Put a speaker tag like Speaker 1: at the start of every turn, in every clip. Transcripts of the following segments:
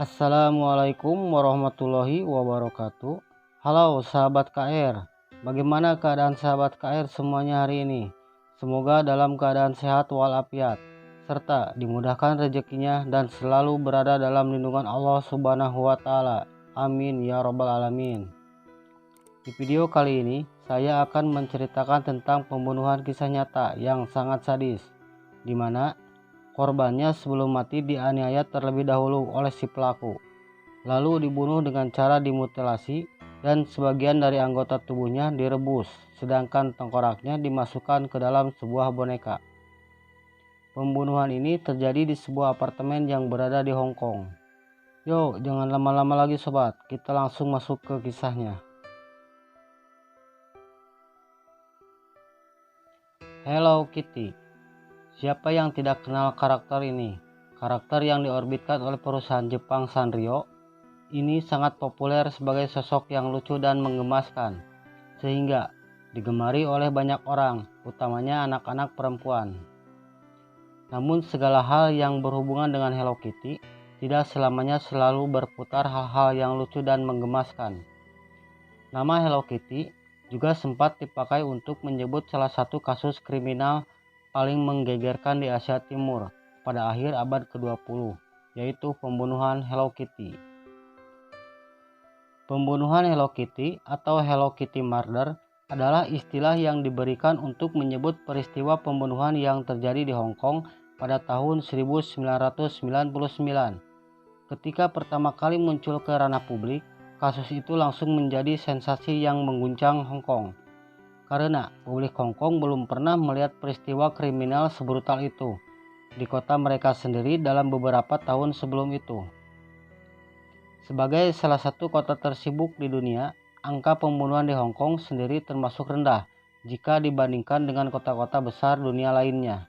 Speaker 1: Assalamualaikum warahmatullahi wabarakatuh. Halo sahabat KR, bagaimana keadaan sahabat KR semuanya hari ini? Semoga dalam keadaan sehat walafiat, serta dimudahkan rezekinya dan selalu berada dalam lindungan Allah Subhanahu wa Ta'ala. Amin ya Rabbal 'Alamin. Di video kali ini, saya akan menceritakan tentang pembunuhan kisah nyata yang sangat sadis, di mana korbannya sebelum mati dianiaya terlebih dahulu oleh si pelaku, lalu dibunuh dengan cara dimutilasi dan sebagian dari anggota tubuhnya direbus, sedangkan tengkoraknya dimasukkan ke dalam sebuah boneka. Pembunuhan ini terjadi di sebuah apartemen yang berada di Hong Kong. Yuk, jangan lama-lama lagi sobat, kita langsung masuk ke kisahnya. Hello Kitty. Siapa yang tidak kenal karakter ini? Karakter yang diorbitkan oleh perusahaan Jepang Sanrio ini sangat populer sebagai sosok yang lucu dan menggemaskan, sehingga digemari oleh banyak orang, utamanya anak-anak perempuan. Namun segala hal yang berhubungan dengan Hello Kitty tidak selamanya selalu berputar hal-hal yang lucu dan menggemaskan. Nama Hello Kitty juga sempat dipakai untuk menyebut salah satu kasus kriminal paling menggegerkan di Asia Timur pada akhir abad ke-20, yaitu pembunuhan Hello Kitty. Pembunuhan Hello Kitty atau Hello Kitty Murder adalah istilah yang diberikan untuk menyebut peristiwa pembunuhan yang terjadi di Hong Kong pada tahun 1999. Ketika pertama kali muncul ke ranah publik, kasus itu langsung menjadi sensasi yang mengguncang Hong Kong. Karena publik Hong Kong belum pernah melihat peristiwa kriminal sebrutal itu di kota mereka sendiri dalam beberapa tahun sebelum itu. Sebagai salah satu kota tersibuk di dunia, angka pembunuhan di Hong Kong sendiri termasuk rendah jika dibandingkan dengan kota-kota besar dunia lainnya.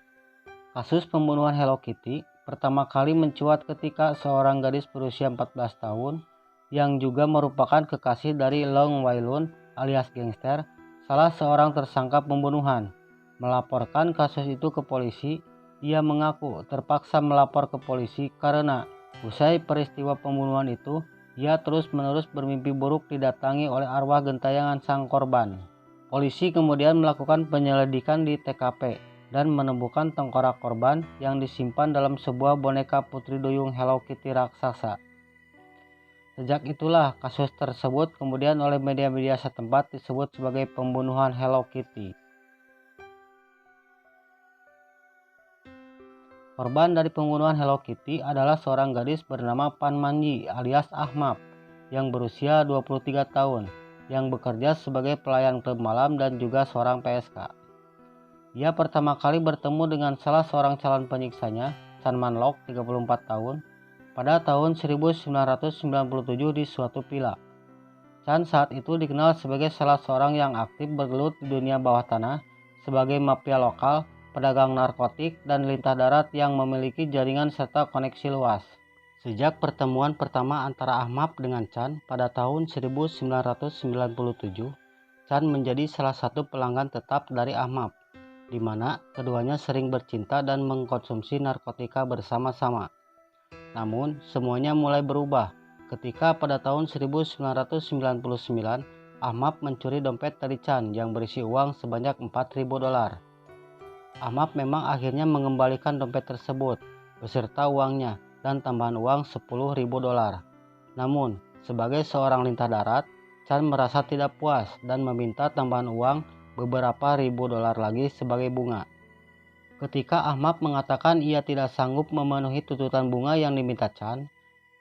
Speaker 1: Kasus pembunuhan Hello Kitty pertama kali mencuat ketika seorang gadis berusia 14 tahun yang juga merupakan kekasih dari Long Wai Lun alias gangster, salah seorang tersangka pembunuhan, melaporkan kasus itu ke polisi. Ia mengaku terpaksa melapor ke polisi karena usai peristiwa pembunuhan itu, ia terus-menerus bermimpi buruk didatangi oleh arwah gentayangan sang korban. Polisi kemudian melakukan penyelidikan di TKP dan menemukan tengkorak korban yang disimpan dalam sebuah boneka putri duyung Hello Kitty raksasa. Sejak itulah kasus tersebut kemudian oleh media-media setempat disebut sebagai pembunuhan Hello Kitty. Korban dari pembunuhan Hello Kitty adalah seorang gadis bernama Pan Manji alias Ahmad yang berusia 23 tahun yang bekerja sebagai pelayan klub malam dan juga seorang PSK. Ia pertama kali bertemu dengan salah seorang calon penyiksanya, Chan Man Lok, 34 tahun, pada tahun 1997 di suatu villa. Chan saat itu dikenal sebagai salah seorang yang aktif bergelut di dunia bawah tanah sebagai mafia lokal, pedagang narkotik, dan lintah darat yang memiliki jaringan serta koneksi luas. Sejak pertemuan pertama antara Ahmad dengan Chan pada tahun 1997, Chan menjadi salah satu pelanggan tetap dari Ahmad, di mana keduanya sering bercinta dan mengkonsumsi narkotika bersama-sama. Namun, semuanya mulai berubah ketika pada tahun 1999 Ahmad mencuri dompet dari Chan yang berisi uang sebanyak $4.000. Ahmad memang akhirnya mengembalikan dompet tersebut beserta uangnya dan tambahan uang $10.000. Namun, sebagai seorang lintah darat, Chan merasa tidak puas dan meminta tambahan uang beberapa ribu dolar lagi sebagai bunga. Ketika Ahmad mengatakan ia tidak sanggup memenuhi tuntutan bunga yang diminta Chan,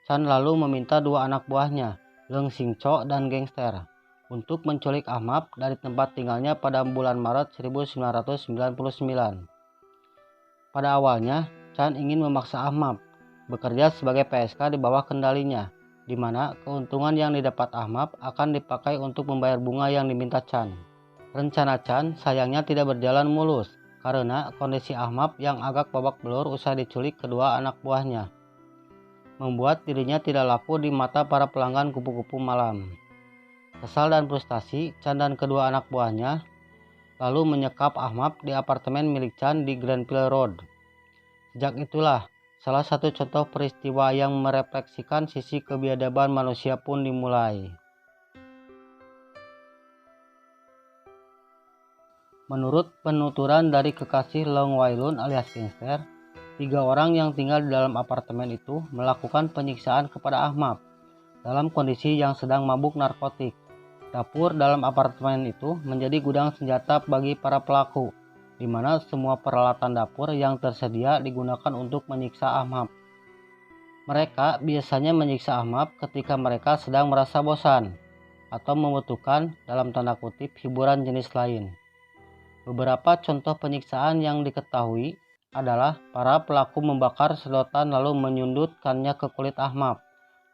Speaker 1: Chan lalu meminta dua anak buahnya, Leung Sing Cho dan Gangster, untuk menculik Ahmad dari tempat tinggalnya pada bulan Maret 1999. Pada awalnya, Chan ingin memaksa Ahmad bekerja sebagai PSK di bawah kendalinya, di mana keuntungan yang didapat Ahmad akan dipakai untuk membayar bunga yang diminta Chan. Rencana Chan sayangnya tidak berjalan mulus, karena kondisi Ahmad yang agak babak belur usai diculik kedua anak buahnya membuat dirinya tidak laku di mata para pelanggan kupu-kupu malam. Kesal dan frustasi, Chan dan kedua anak buahnya lalu menyekap Ahmad di apartemen milik Chan di Granville Road. Sejak itulah Salah satu contoh peristiwa yang merefleksikan sisi kebiadaban manusia pun dimulai. Menurut penuturan dari kekasih Long Wailun alias gangster, 3 orang yang tinggal di dalam apartemen itu melakukan penyiksaan kepada Ahmad dalam kondisi yang sedang mabuk narkotik. Dapur dalam apartemen itu menjadi gudang senjata bagi para pelaku, di mana semua peralatan dapur yang tersedia digunakan untuk menyiksa Ahmad. Mereka biasanya menyiksa Ahmad ketika mereka sedang merasa bosan atau membutuhkan dalam tanda kutip hiburan jenis lain. Beberapa contoh penyiksaan yang diketahui adalah para pelaku membakar sedotan lalu menyundutkannya ke kulit Ahmad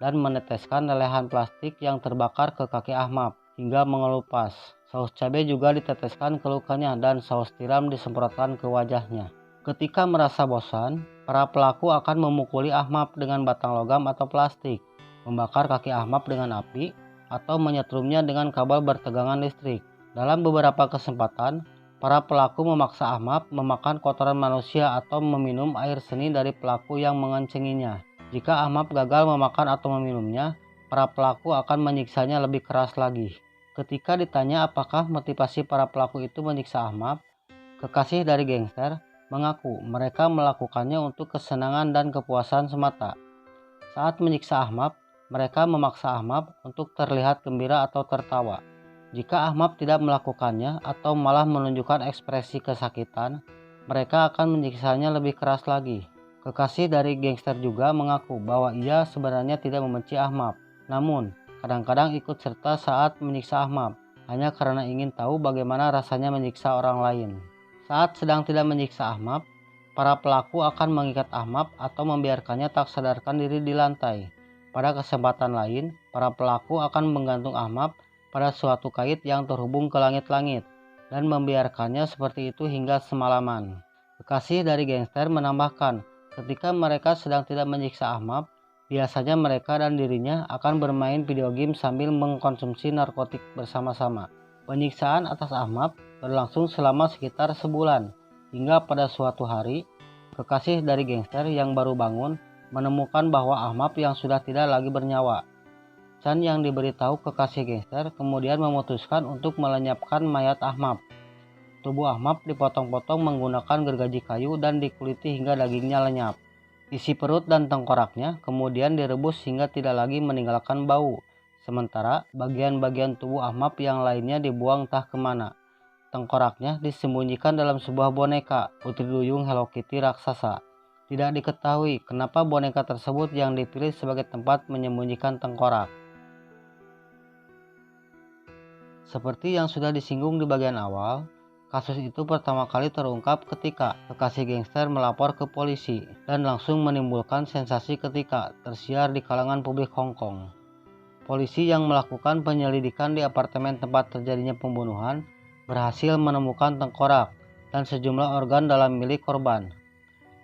Speaker 1: dan meneteskan lelehan plastik yang terbakar ke kaki Ahmad hingga mengelupas. Saus cabai juga diteteskan ke lukanya dan saus tiram disemprotkan ke wajahnya. Ketika merasa bosan, para pelaku akan memukuli Ahmad dengan batang logam atau plastik, membakar kaki Ahmad dengan api, atau menyetrumnya dengan kabel bertegangan listrik. Dalam beberapa kesempatan, para pelaku memaksa Ahmad memakan kotoran manusia atau meminum air seni dari pelaku yang mengencenginya. Jika Ahmad gagal memakan atau meminumnya, para pelaku akan menyiksanya lebih keras lagi. Ketika ditanya apakah motivasi para pelaku itu menyiksa Ahmad, kekasih dari gangster mengaku mereka melakukannya untuk kesenangan dan kepuasan semata. Saat menyiksa Ahmad, mereka memaksa Ahmad untuk terlihat gembira atau tertawa. Jika Ahmad tidak melakukannya atau malah menunjukkan ekspresi kesakitan, mereka akan menyiksanya lebih keras lagi. Kekasih dari gangster juga mengaku bahwa ia sebenarnya tidak membenci Ahmad, namun kadang-kadang ikut serta saat menyiksa Ahmad, hanya karena ingin tahu bagaimana rasanya menyiksa orang lain. Saat sedang tidak menyiksa Ahmad, para pelaku akan mengikat Ahmad atau membiarkannya tak sadarkan diri di lantai. Pada kesempatan lain, para pelaku akan menggantung Ahmad pada suatu kait yang terhubung ke langit-langit dan membiarkannya seperti itu hingga semalaman. Kekasih dari gangster menambahkan, ketika mereka sedang tidak menyiksa Ahmad, biasanya mereka dan dirinya akan bermain video game sambil mengkonsumsi narkotik bersama-sama. Penyiksaan atas Ahmad berlangsung selama sekitar sebulan, hingga pada suatu hari, kekasih dari gangster yang baru bangun menemukan bahwa Ahmad yang sudah tidak lagi bernyawa. Chan yang diberitahu kekasih gangster kemudian memutuskan untuk melenyapkan mayat Ahmad. Tubuh Ahmad dipotong-potong menggunakan gergaji kayu dan dikuliti hingga dagingnya lenyap. Isi perut dan tengkoraknya kemudian direbus hingga tidak lagi meninggalkan bau. Sementara bagian-bagian tubuh Ahmad yang lainnya dibuang entah kemana. Tengkoraknya disembunyikan dalam sebuah boneka, Putri Duyung Hello Kitty raksasa. Tidak diketahui kenapa boneka tersebut yang dipilih sebagai tempat menyembunyikan tengkorak. Seperti yang sudah disinggung di bagian awal, kasus itu pertama kali terungkap ketika kekasih gangster melapor ke polisi dan langsung menimbulkan sensasi ketika tersiar di kalangan publik Hong Kong. Polisi yang melakukan penyelidikan di apartemen tempat terjadinya pembunuhan berhasil menemukan tengkorak dan sejumlah organ dalam milik korban,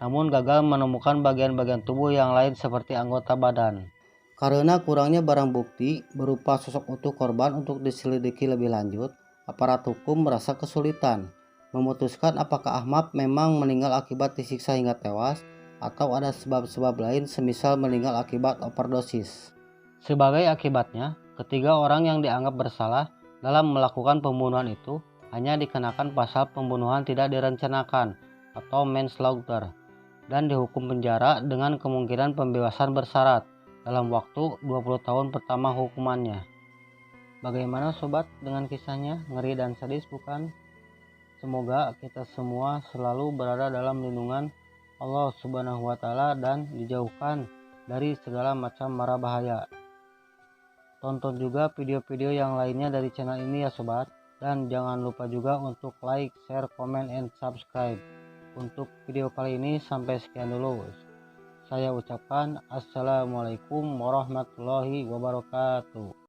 Speaker 1: namun gagal menemukan bagian-bagian tubuh yang lain seperti anggota badan. Karena kurangnya barang bukti berupa sosok utuh korban untuk diselidiki lebih lanjut, aparat hukum merasa kesulitan memutuskan apakah Ahmad memang meninggal akibat disiksa hingga tewas atau ada sebab-sebab lain semisal meninggal akibat overdosis. Sebagai akibatnya, ketiga orang yang dianggap bersalah dalam melakukan pembunuhan itu hanya dikenakan pasal pembunuhan tidak direncanakan atau manslaughter dan dihukum penjara dengan kemungkinan pembebasan bersyarat dalam waktu 20 tahun pertama hukumannya. Bagaimana sobat dengan kisahnya? Ngeri dan sadis bukan? Semoga kita semua selalu berada dalam lindungan Allah Subhanahu wa Ta'ala dan dijauhkan dari segala macam mara bahaya. Tonton juga video-video yang lainnya dari channel ini ya sobat, dan jangan lupa juga untuk like, share, comment, and subscribe. Untuk video kali ini sampai sekian dulu. Saya ucapkan assalamualaikum warahmatullahi wabarakatuh.